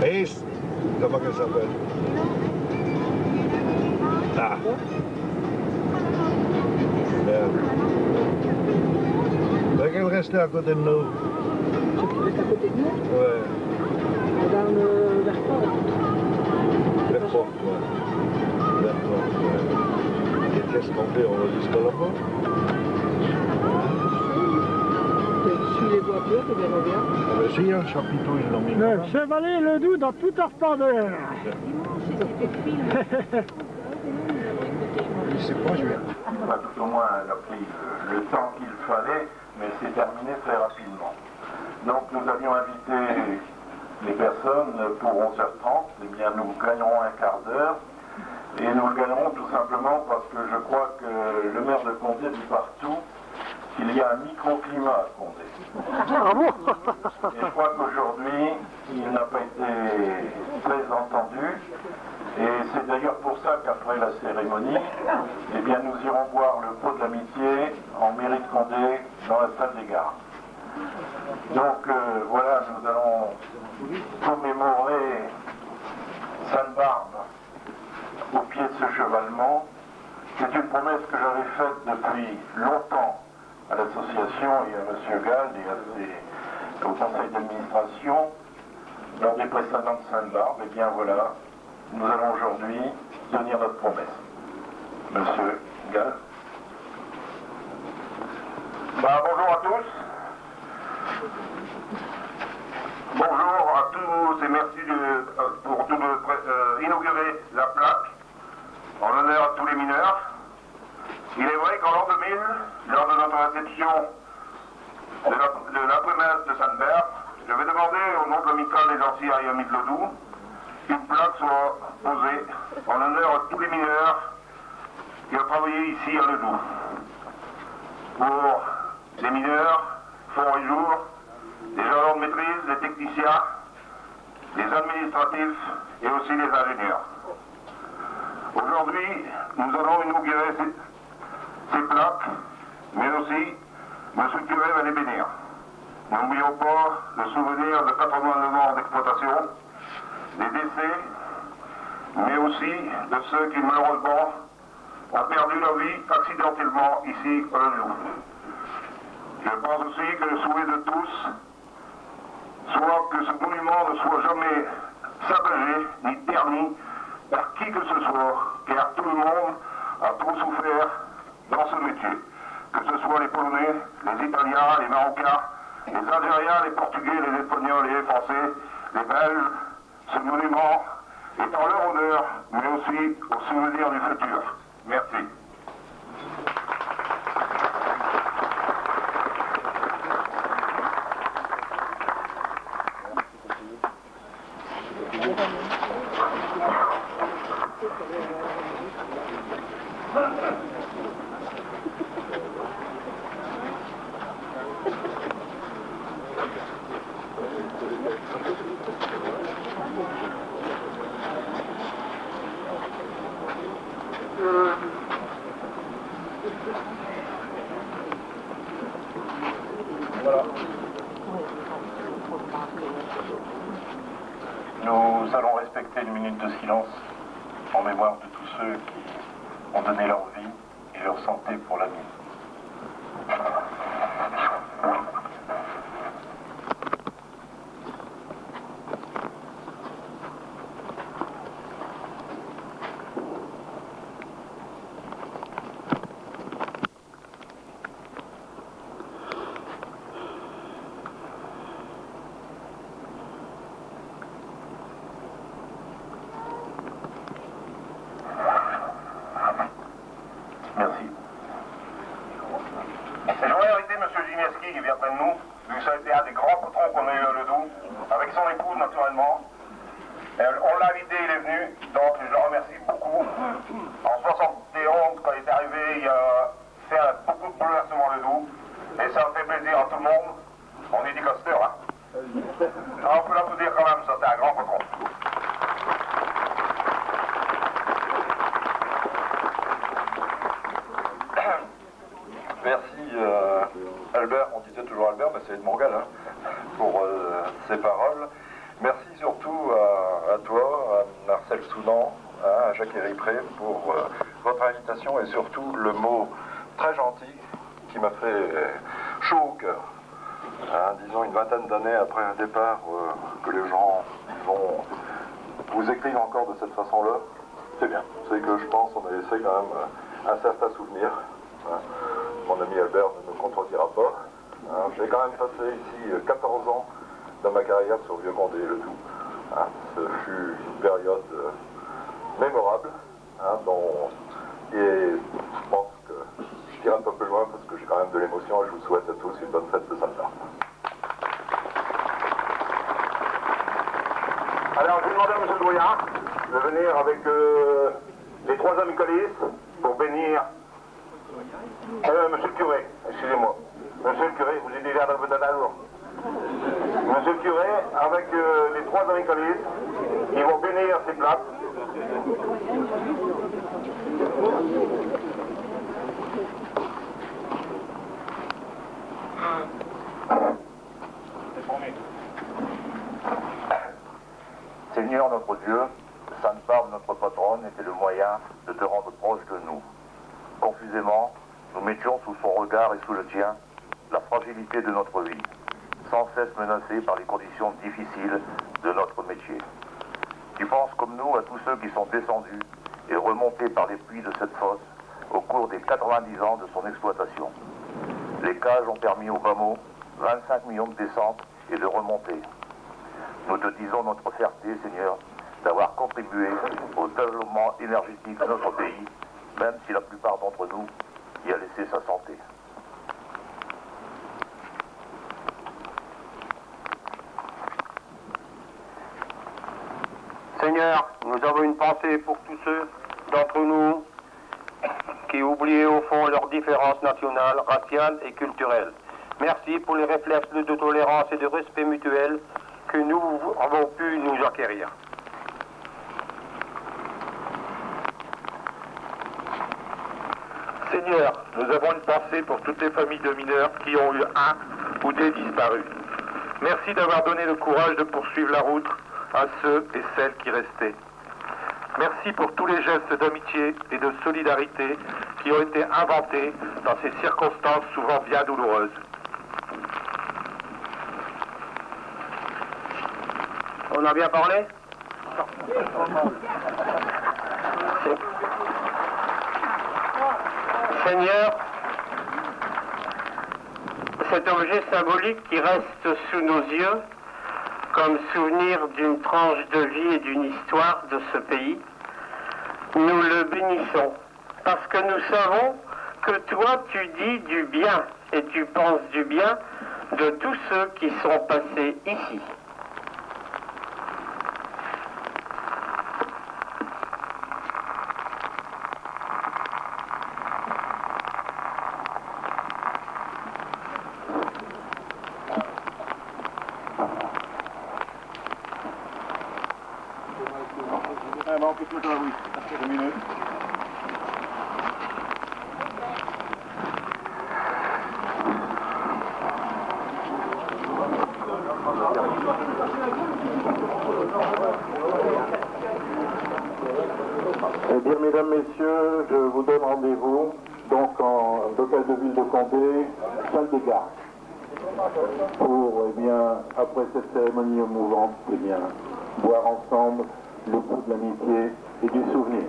Ace, comment qu'elle s'appelle? Ah. Merde. Faudrait qu'elle restait à côté de nous. Tu peux rester à côté de nous? Ouais. Dans le vers quoi? Vers Port, ouais. Vers Port, ouais. Et qu'est-ce qu'on fait? On va jusqu'à là-bas? Tu suis les voitures, tu les reviens. Ah ben si, un chapiteau, ils l'ont mis. Le chevalier Ledoux dans toute sa splendeur. Il sait pas, je vais. Tout au moins, elle a pris le temps qu'il fallait, mais c'est terminé très rapidement. Donc nous avions invité les personnes pour 11h30, eh bien nous gagnerons un quart d'heure, et nous le gagnerons tout simplement parce que je crois que le maire de Condé dit partout qu'il y a un microclimat à Condé. Et je crois qu'aujourd'hui, il n'a pas été très entendu. Et c'est d'ailleurs pour ça qu'après la cérémonie, eh bien, nous irons voir le pot de l'amitié en mairie de Condé dans la salle des gares. Donc voilà, nous allons commémorer Sainte-Barbe au pied de ce chevalement. C'est une promesse que j'avais faite depuis longtemps à l'association et à M. Gall et au conseil d'administration lors des précédentes Sainte-Barbe. Et bien voilà, nous allons aujourd'hui tenir notre promesse. Monsieur Gall. Bonjour à tous. Bonjour à tous et merci pour inaugurer la plaque en l'honneur à tous les mineurs. Il est vrai qu'en l'an 2000, lors de notre réception de l'imprimeuse de Sainte-Barbe, je vais demander au nom de l'amicale des anciens et amis de Ledoux qu'une plaque soit posée en l'honneur à tous les mineurs qui ont travaillé ici à Ledoux. Pour les mineurs, font et jour, les gendarmes de maîtrise, les techniciens, les administratifs et aussi les ingénieurs. Aujourd'hui, nous allons inaugurer ces plaques, mais aussi M. Curé va les bénir. N'oublions pas le souvenir de 89 ans d'exploitation, des décès, mais aussi de ceux qui malheureusement ont perdu leur vie accidentellement ici à Ledoux. Je pense aussi que le souhait de tous soit que ce monument ne soit jamais saccagé ni terni par qui que ce soit, car tout le monde a trop souffert dans ce métier, que ce soit les Polonais, les Italiens, les Marocains, les Algériens, les Portugais, les Espagnols et les Français, les Belges. Ce monument est en leur honneur, mais aussi au souvenir du futur. Merci. Voilà. Nous allons respecter une minute de silence en mémoire de tous ceux qui ont donné leur vie et leur santé pour la vie. Merci. Et je voudrais arrêter M. Gineski qui vient près de nous, vu que ça a été un des grands patrons qu'on a eu à Ledoux, avec son épouse naturellement. On l'a invité, il est venu, donc je le remercie beaucoup. En 71, quand il est arrivé, il a fait beaucoup de bouleversements à Ledoux, et ça a fait plaisir à tout le monde. On est des costeurs, hein. Alors, on peut l'applaudir quand même, ça c'est un grand patron. Merci Albert, on disait toujours Albert, mais c'est Edmond Gall, pour ses paroles. Merci surtout à toi, à Marcel Soudan, à Jacques Héripré pour votre invitation et surtout le mot très gentil qui m'a fait chaud au cœur. Disons une vingtaine d'années après un départ, que les gens vont vous écrire encore de cette façon-là, c'est bien. C'est que je pense qu'on a laissé quand même un certain souvenir. Mon ami Albert ne me contredira pas. J'ai quand même passé ici 14 ans dans ma carrière sur Vieux-Condé, le tout. Ce fut une période mémorable, et je pense que je dirai un peu plus loin parce que j'ai quand même de l'émotion et je vous souhaite à tous une bonne fête de Saint-Marc. Alors, je demande à M. Drouillard de venir avec les trois amicalistes pour bénir. Monsieur le curé, excusez-moi. Monsieur le curé, vous êtes déjà dans votre amour. Monsieur le curé, avec les trois amicalistes, ils vont bénir ces plaques. Seigneur notre Dieu, Sainte Barbe, notre patronne, était le moyen de te rendre proche de nous. Confusément, nous mettions sous son regard et sous le tien la fragilité de notre vie, sans cesse menacée par les conditions difficiles de notre métier. Tu penses comme nous à tous ceux qui sont descendus et remontés par les puits de cette fosse au cours des 90 ans de son exploitation. Les cages ont permis au Bamo 25 millions de descentes et de remontées. Nous te disons notre fierté, Seigneur, d'avoir contribué au développement énergétique de notre pays, même si la plupart d'entre nous y a laissé sa santé. Seigneur, nous avons une pensée pour tous ceux d'entre nous qui oublient au fond leurs différences nationales, raciales et culturelles. Merci pour les réflexes de tolérance et de respect mutuel que nous avons pu nous acquérir. Seigneur, nous avons une pensée pour toutes les familles de mineurs qui ont eu un ou des disparus. Merci d'avoir donné le courage de poursuivre la route à ceux et celles qui restaient. Merci pour tous les gestes d'amitié et de solidarité qui ont été inventés dans ces circonstances souvent bien douloureuses. On a bien parlé? Seigneur, cet objet symbolique qui reste sous nos yeux comme souvenir d'une tranche de vie et d'une histoire de ce pays, nous le bénissons parce que nous savons que toi tu dis du bien et tu penses du bien de tous ceux qui sont passés ici. Eh bien, mesdames, messieurs, je vous donne rendez-vous donc en l'hôtel de ville de Condé, salle des gardes, pour, eh bien, après cette cérémonie émouvante, eh bien, boire ensemble le goût de l'amitié et du souvenir.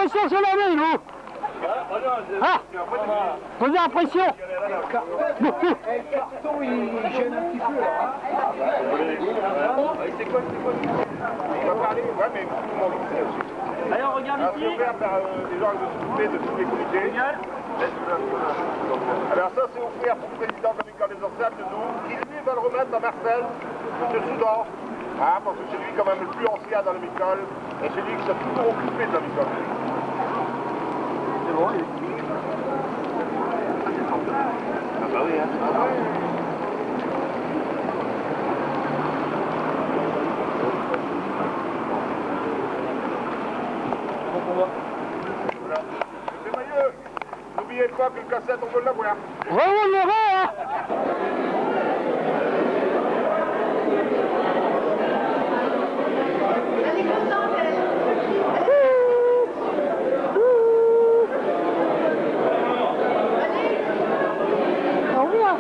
impressions sur la ville, vous? Ah, posez la pression. Le carton, il gêne un petit peu. Allez, on regarde ici. des gens de s'occuper de tous les comités. Alors ça, c'est offert pour le président de l'amicale des Orcelles de nous, qui lui va le remettre à Marcel, M. Soudan, parce que c'est lui quand même le plus ancien dans l'amicale, et c'est lui qui s'est toujours occupé de l'amicale. C'est bon, ah bah oui, hein. Ah ouais. C'est Mailleux, n'oubliez pas que le cassette, on veut l'avoir. Ouais, on l'aura, hein. Au revoir.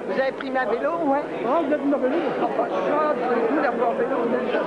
Vous avez pris ma vélo, ouais. Ah, vous êtes une vélo? Pas de chance, vous d'avoir vélo, pas de chance.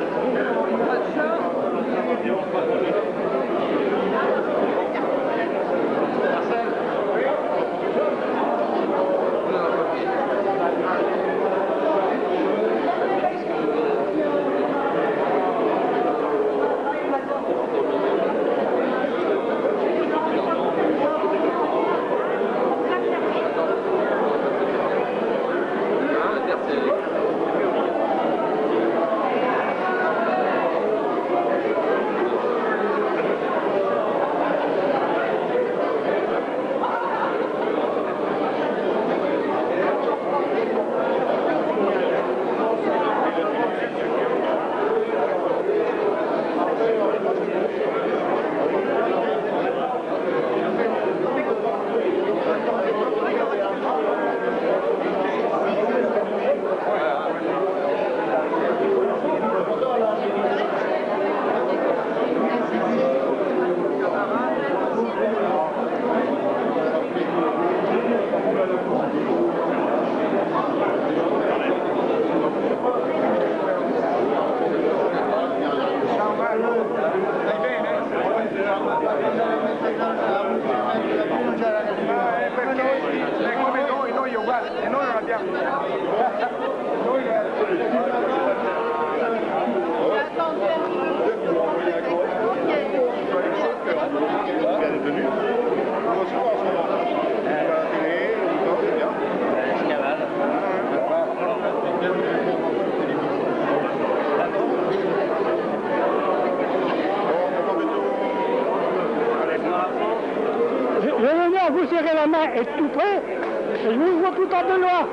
Vous serrez la main et tout près, et je vous vois tout en de loin.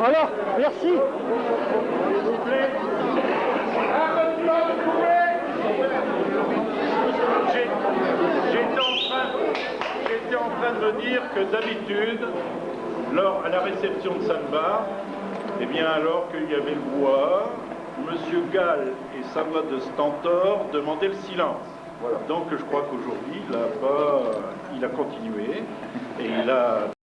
Alors, merci. J'étais en train de me dire que d'habitude, à la réception de Sainte-Barbe, eh bien alors qu'il y avait le bois, M. Gall et sa voix de stentor demandaient le silence. Voilà. Donc je crois qu'aujourd'hui, là-bas, il a continué et il a